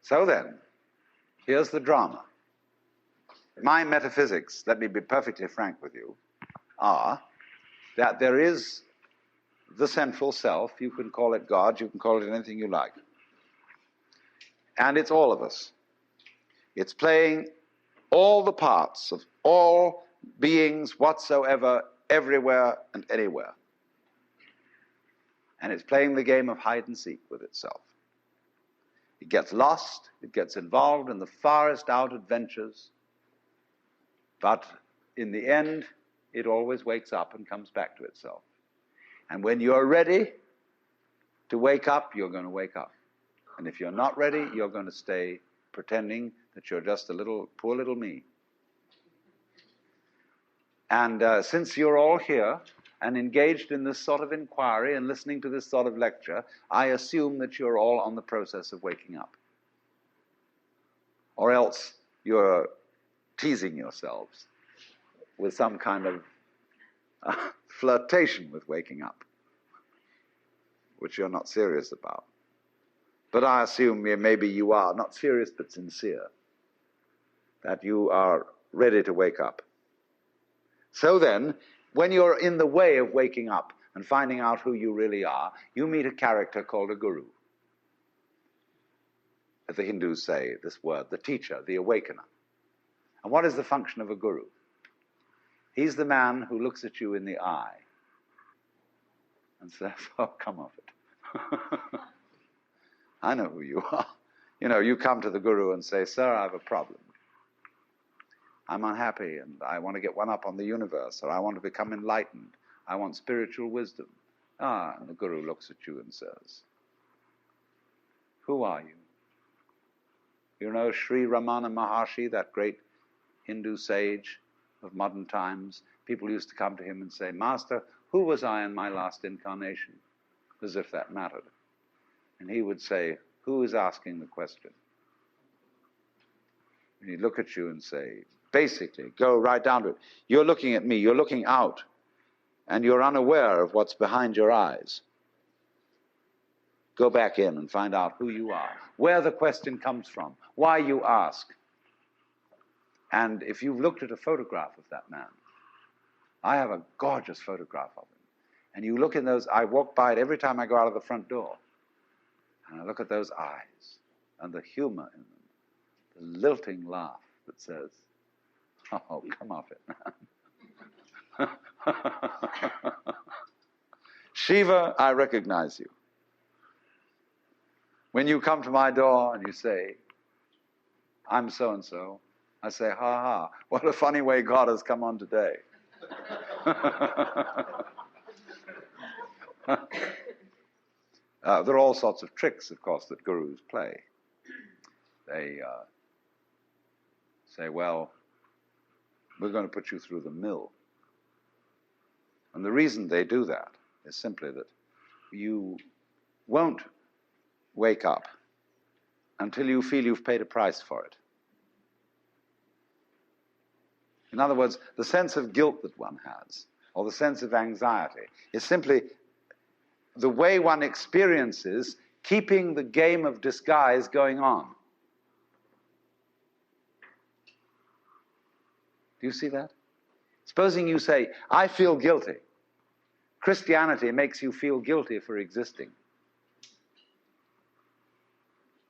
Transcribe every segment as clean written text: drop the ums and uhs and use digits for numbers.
So then, here's the drama. My metaphysics, let me be perfectly frank with you, are that there is the central self. You can call it God, you can call it anything you like. And it's all of us. It's playing all the parts of all beings whatsoever, everywhere and anywhere. And it's playing the game of hide and seek with itself. It gets lost, it gets involved in the farthest out adventures, but in the end, it always wakes up and comes back to itself. And when you're ready to wake up, you're going to wake up. And if you're not ready, you're going to stay pretending that you're just a little, poor little me. And since you're all here and engaged in this sort of inquiry and listening to this sort of lecture, I assume that you're all on the process of waking up. Or else you're teasing yourselves with some kind of flirtation with waking up, which you're not serious about. But I assume maybe you are, not serious but sincere, that you are ready to wake up. So then, when you're in the way of waking up and finding out who you really are, you meet a character called a guru. As the Hindus say this word, the teacher, the awakener. And what is the function of a guru? He's the man who looks at you in the eye and says, oh, come off it. I know who you are. You know, you come to the guru and say, sir, I have a problem. I'm unhappy and I want to get one up on the universe, or I want to become enlightened. I want spiritual wisdom. And the guru looks at you and says, who are you? You know Sri Ramana Maharshi, that great Hindu sage of modern times? People used to come to him and say, Master, who was I in my last incarnation? As if that mattered. And he would say, who is asking the question? And he'd look at you and say, basically, go right down to it. You're looking at me, you're looking out, and you're unaware of what's behind your eyes. Go back in and find out who you are, where the question comes from, why you ask. And if you've looked at a photograph of that man, I have a gorgeous photograph of him. And you look in those, I walk by it every time I go out of the front door. And I look at those eyes and the humor in them, the lilting laugh that says, oh, come off it, man. Shiva, I recognize you. When you come to my door and you say, I'm so-and-so, I say, ha ha, what a funny way God has come on today. There are all sorts of tricks, of course, that gurus play. They say, well, we're going to put you through the mill. And the reason they do that is simply that you won't wake up until you feel you've paid a price for it. In other words, the sense of guilt that one has, or the sense of anxiety, is simply the way one experiences keeping the game of disguise going on. Do you see that? Supposing you say, I feel guilty. Christianity makes you feel guilty for existing.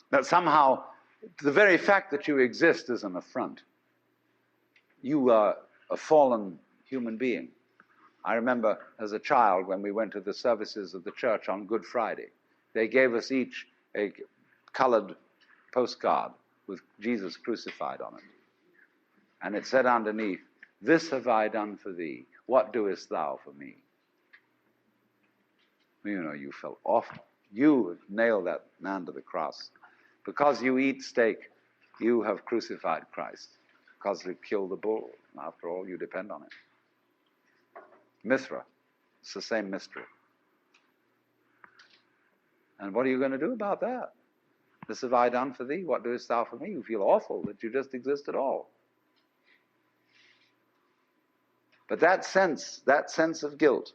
That somehow, the very fact that you exist is an affront. You are a fallen human being. I remember as a child when we went to the services of the church on Good Friday, they gave us each a colored postcard with Jesus crucified on it. And it said underneath, this have I done for thee. What doest thou for me? You know, you felt awful. You have nailed that man to the cross. Because you eat steak, you have crucified Christ. Because you killed the bull. And after all, you depend on it. Mithra, it's the same mystery. And what are you going to do about that? This have I done for thee. What doest thou for me? You feel awful that you just exist at all. But that sense of guilt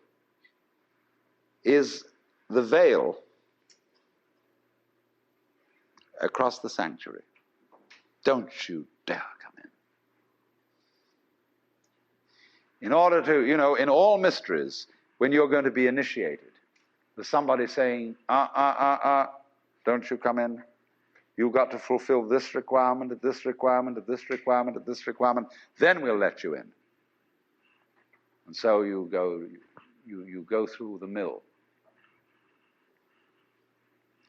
is the veil across the sanctuary. Don't you dare come in. In order to, in all mysteries, when you're going to be initiated, there's somebody saying, don't you come in. You've got to fulfill this requirement, this requirement, this requirement, this requirement. Then we'll let you in. And so you go through the mill.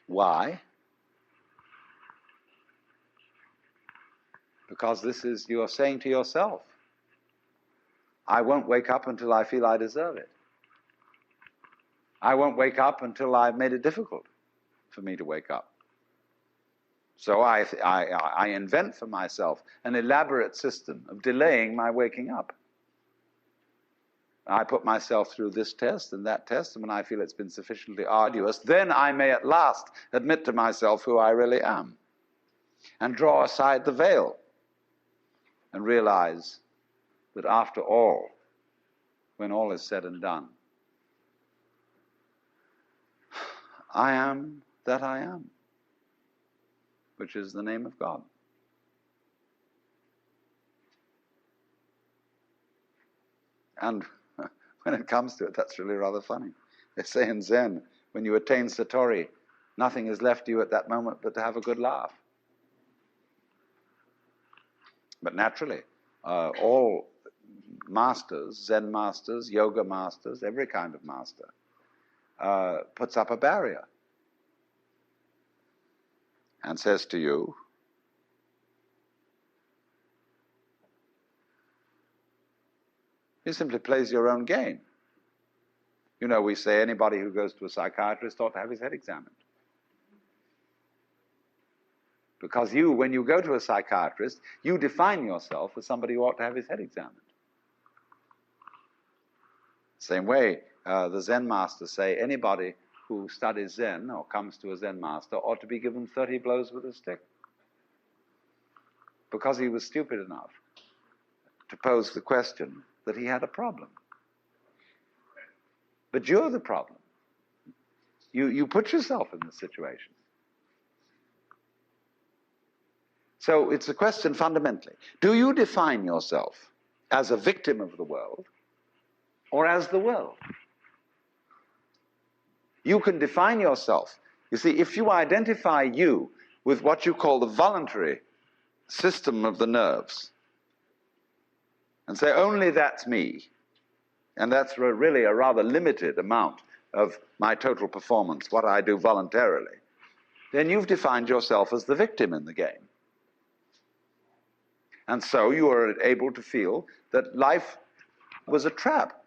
Why? Because you're saying to yourself, I won't wake up until I feel I deserve it. I won't wake up until I've made it difficult for me to wake up. So I invent for myself an elaborate system of delaying my waking up. I put myself through this test and that test, and when I feel it's been sufficiently arduous, then I may at last admit to myself who I really am and draw aside the veil and realize that after all, when all is said and done, I am that I am, which is the name of God. And when it comes to it, that's really rather funny. They say in Zen, when you attain Satori, nothing is left to you at that moment but to have a good laugh. But naturally, all masters, Zen masters, yoga masters, every kind of master, puts up a barrier and says to you, he simply plays your own game. We say anybody who goes to a psychiatrist ought to have his head examined. Because when you go to a psychiatrist, you define yourself as somebody who ought to have his head examined. Same way, the Zen masters say anybody who studies Zen or comes to a Zen master ought to be given 30 blows with a stick. Because he was stupid enough to pose the question that he had a problem. But you're the problem. You put yourself in this situation. So it's a question fundamentally. Do you define yourself as a victim of the world or as the world? You can define yourself. You see, if you identify you with what you call the voluntary system of the nerves and say, only that's me, and that's really a rather limited amount of my total performance, what I do voluntarily, then you've defined yourself as the victim in the game. And so you are able to feel that life was a trap.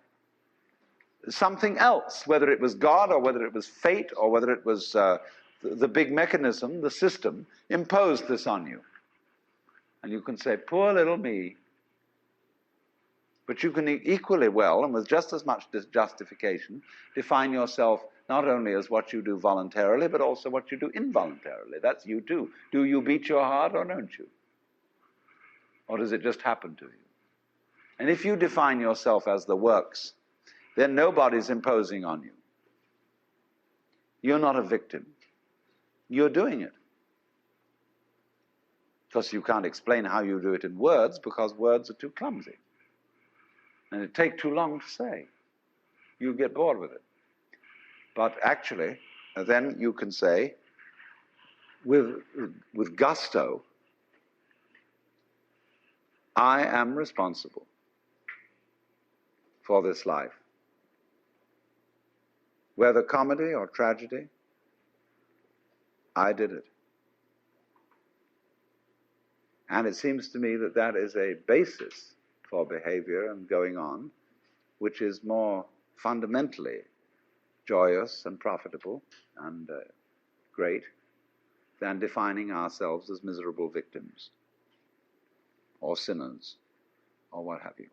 Something else, whether it was God or whether it was fate or whether it was the big mechanism, the system, imposed this on you. And you can say, poor little me. But you can equally well, and with just as much justification, define yourself not only as what you do voluntarily, but also what you do involuntarily. That's you too. Do you beat your heart or don't you? Or does it just happen to you? And if you define yourself as the works, then nobody's imposing on you. You're not a victim. You're doing it. Because you can't explain how you do it in words, because words are too clumsy. And it takes too long to say. You get bored with it. But actually, then you can say, with gusto, I am responsible for this life. Whether comedy or tragedy, I did it. And it seems to me that that is a basis for behavior and going on, which is more fundamentally joyous and profitable and great than defining ourselves as miserable victims or sinners or what have you.